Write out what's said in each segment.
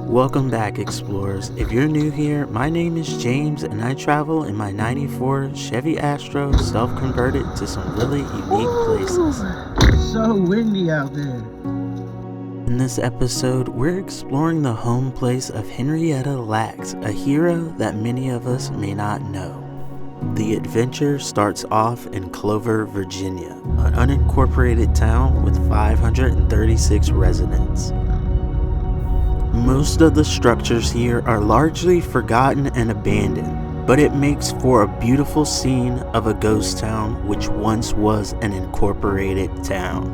Welcome back, explorers. If you're new here, my name is James and I travel in my 94 Chevy Astros self-converted to some really unique places. So windy out there. In this episode, we're exploring the home place of Henrietta Lacks, a hero that many of us may not know. The adventure starts off in Clover, Virginia, an unincorporated town with 536 residents. Most of the structures here are largely forgotten and abandoned, but it makes for a beautiful scene of a ghost town which once was an incorporated town.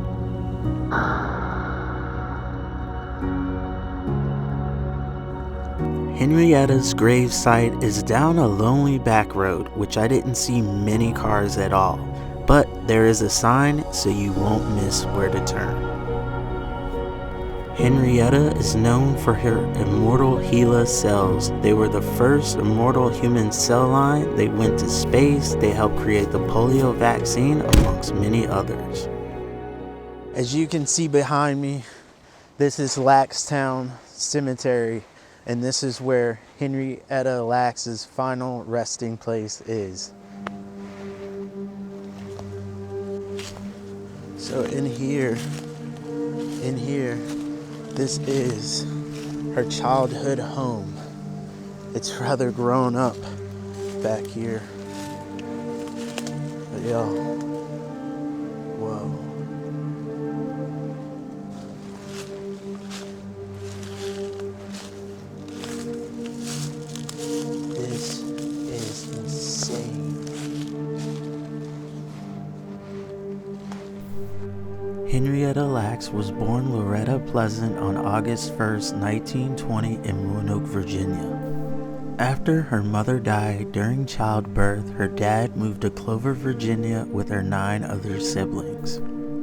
Henrietta's gravesite is down a lonely back road, which I didn't see many cars at all, but there is a sign so you won't miss where to turn. Henrietta is known for her immortal HeLa cells. They were the first immortal human cell line. They went to space. They helped create the polio vaccine, amongst many others. As you can see behind me, this is Lackstown Cemetery, and this is where Henrietta Lacks' final resting place is. So in here, this is her childhood home. It's rather grown up back here. But yo, whoa. This is insane. Henrietta Lacks was born Loretta Pleasant on August 1st, 1920 in Roanoke, Virginia. After her mother died during childbirth, her dad moved to Clover, Virginia with her 9 other siblings.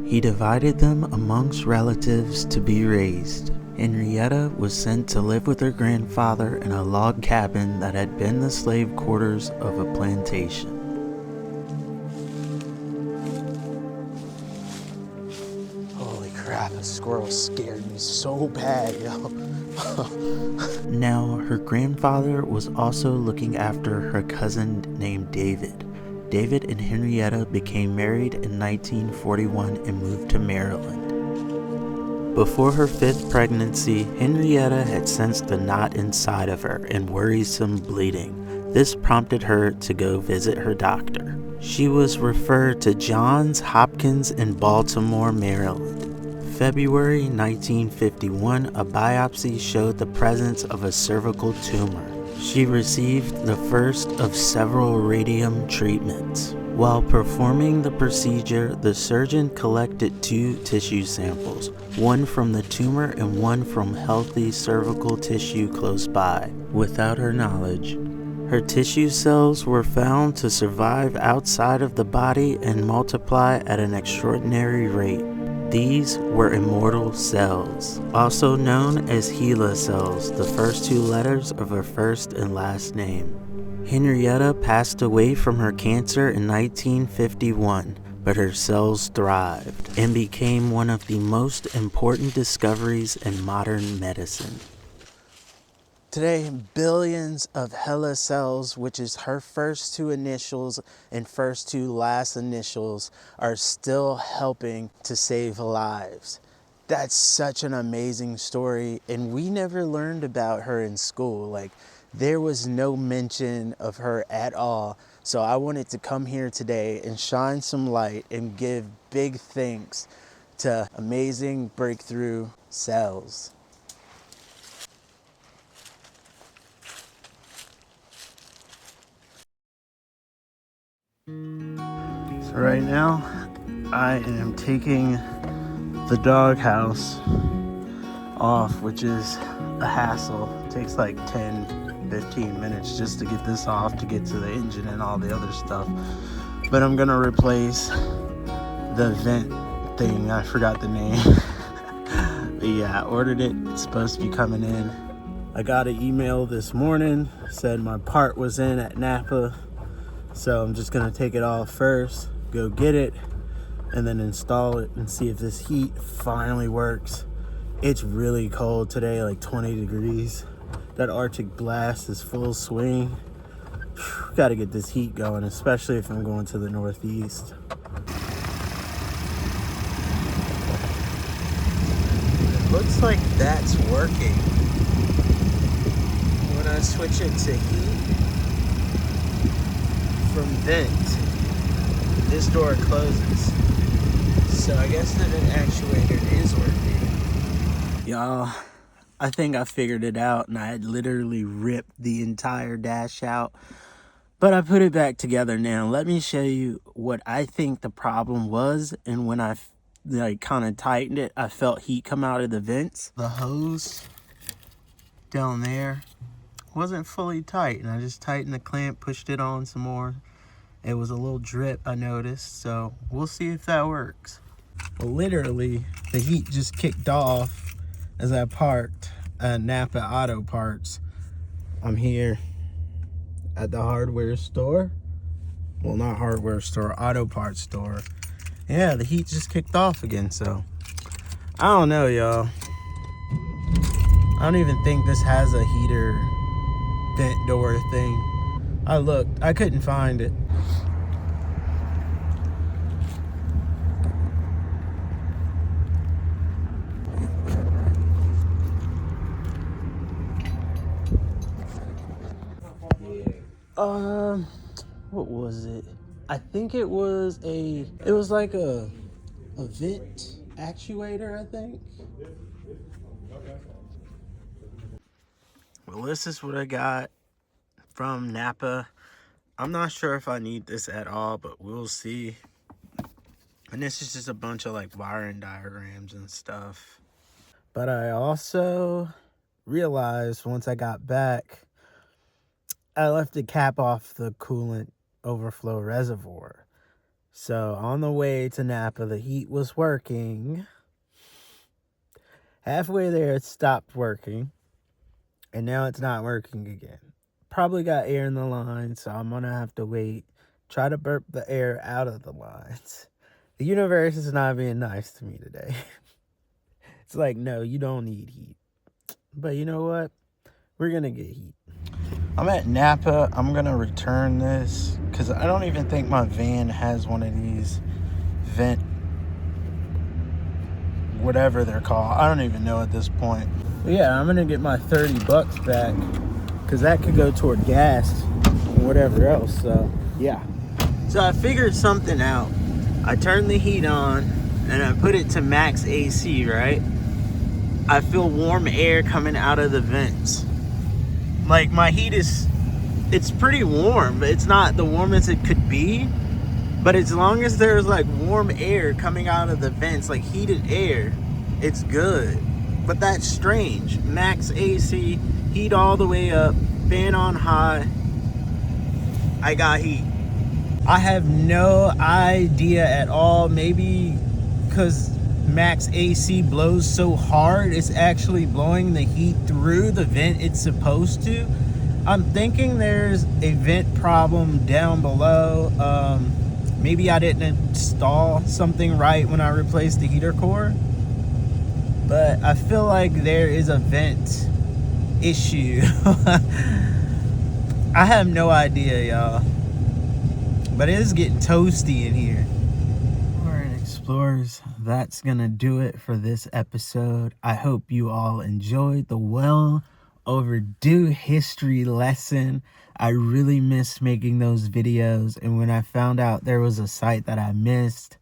He divided them amongst relatives to be raised. Henrietta was sent to live with her grandfather in a log cabin that had been the slave quarters of a plantation. The squirrel scared me so bad, yo. Now, her grandfather was also looking after her cousin named David. David and Henrietta became married in 1941 and moved to Maryland. Before her 5th pregnancy, Henrietta had sensed a knot inside of her and worrisome bleeding. This prompted her to go visit her doctor. She was referred to Johns Hopkins in Baltimore, Maryland. February 1951, a biopsy showed the presence of a cervical tumor. She received the first of several radium treatments. While performing the procedure, the surgeon collected 2 tissue samples, one from the tumor and one from healthy cervical tissue close by. Without her knowledge, her tissue cells were found to survive outside of the body and multiply at an extraordinary rate. These were immortal cells, also known as HeLa cells, the first 2 letters of her first and last name. Henrietta passed away from her cancer in 1951, but her cells thrived and became one of the most important discoveries in modern medicine. Today, billions of HeLa cells, which is her first 2 initials and first 2 last initials, are still helping to save lives. That's such an amazing story, and we never learned about her in school. Like, there was no mention of her at all. So I wanted to come here today and shine some light and give big thanks to amazing breakthrough cells. So right now, I am taking the doghouse off, which is a hassle. It takes like 10-15 minutes just to get this off, to get to the engine and all the other stuff. But I'm gonna replace the vent thing. I forgot the name. But yeah, I ordered it. It's supposed to be coming in. I got an email this morning, said my part was in at Napa. So I'm just gonna take it off first, go get it, and then install it and see if this heat finally works. It's really cold today, like 20 degrees. That Arctic blast is full swing. Got to get this heat going, especially if I'm going to the Northeast. It looks like that's working. When I switch it to heat from vent, this door closes. So I guess that an actuator is working. Y'all, I think I figured it out, and I had literally ripped the entire dash out. But I put it back together now. Let me show you what I think the problem was. And when I kind of tightened it, I felt heat come out of the vents. The hose down there wasn't fully tight. And I just tightened the clamp, pushed it on some more. It was a little drip, I noticed. So we'll see if that works. Well, literally, the heat just kicked off as I parked at Napa Auto Parts. I'm here at the hardware store. Well, not hardware store, auto parts store. Yeah, the heat just kicked off again, so I don't know, y'all. I don't even think this has a heater vent door thing. I looked, I couldn't find it. What was it? I think it was like a vent actuator, I think. Well, this is what I got from Napa. I'm not sure if I need this at all, but we'll see. And this is just a bunch of like wiring diagrams and stuff. But I also realized once I got back, I left the cap off the coolant overflow reservoir. So on the way to Napa, the heat was working. Halfway there, it stopped working. And now it's not working again. Probably got air in the line, so I'm going to have to wait. Try to burp the air out of the lines. The universe is not being nice to me today. It's like, no, you don't need heat. But you know what? We're going to get heat. I'm at Napa. I'm going to return this because I don't even think my van has one of these vent, whatever they're called. I don't even know at this point. But yeah, I'm going to get my $30 back because that could go toward gas and whatever else. So, yeah. So I figured something out. I turned the heat on and I put it to max AC, right? I feel warm air coming out of the vents. Like my heat it's pretty warm, but it's not the warmest it could be. But as long as there's like warm air coming out of the vents, like heated air, it's good. But that's strange. Max AC, heat all the way up, fan on high. I got heat. I have no idea at all. Maybe because max AC blows so hard, it's actually blowing the heat through the vent it's supposed to. I'm thinking there's a vent problem down below. Maybe I didn't install something right when I replaced the heater core. But I feel like there is a vent issue. I have no idea, y'all. But it is getting toasty in here. Alright, explorers, that's gonna do it for this episode. I hope you all enjoyed the well overdue history lesson. I really miss making those videos, and when I found out there was a site that I missed,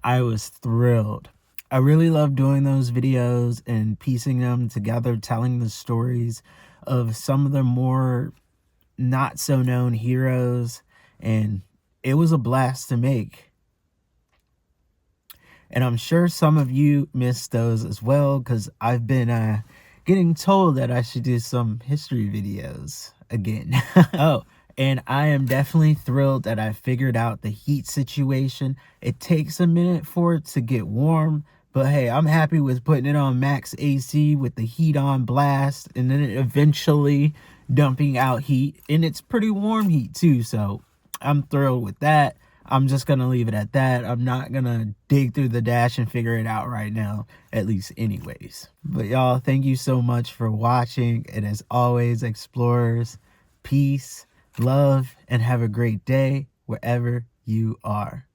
I was thrilled. I really love doing those videos and piecing them together, telling the stories of some of the more not so known heroes, and it was a blast to make. And I'm sure some of you missed those as well, because I've been getting told that I should do some history videos again. Oh, and I am definitely thrilled that I figured out the heat situation. It takes a minute for it to get warm, but hey, I'm happy with putting it on max AC with the heat on blast, and then it eventually dumping out heat, and it's pretty warm heat too, so I'm thrilled with that. I'm just going to leave it at that. I'm not going to dig through the dash and figure it out right now, at least anyways. But y'all, thank you so much for watching. And as always, explorers, peace, love, and have a great day wherever you are.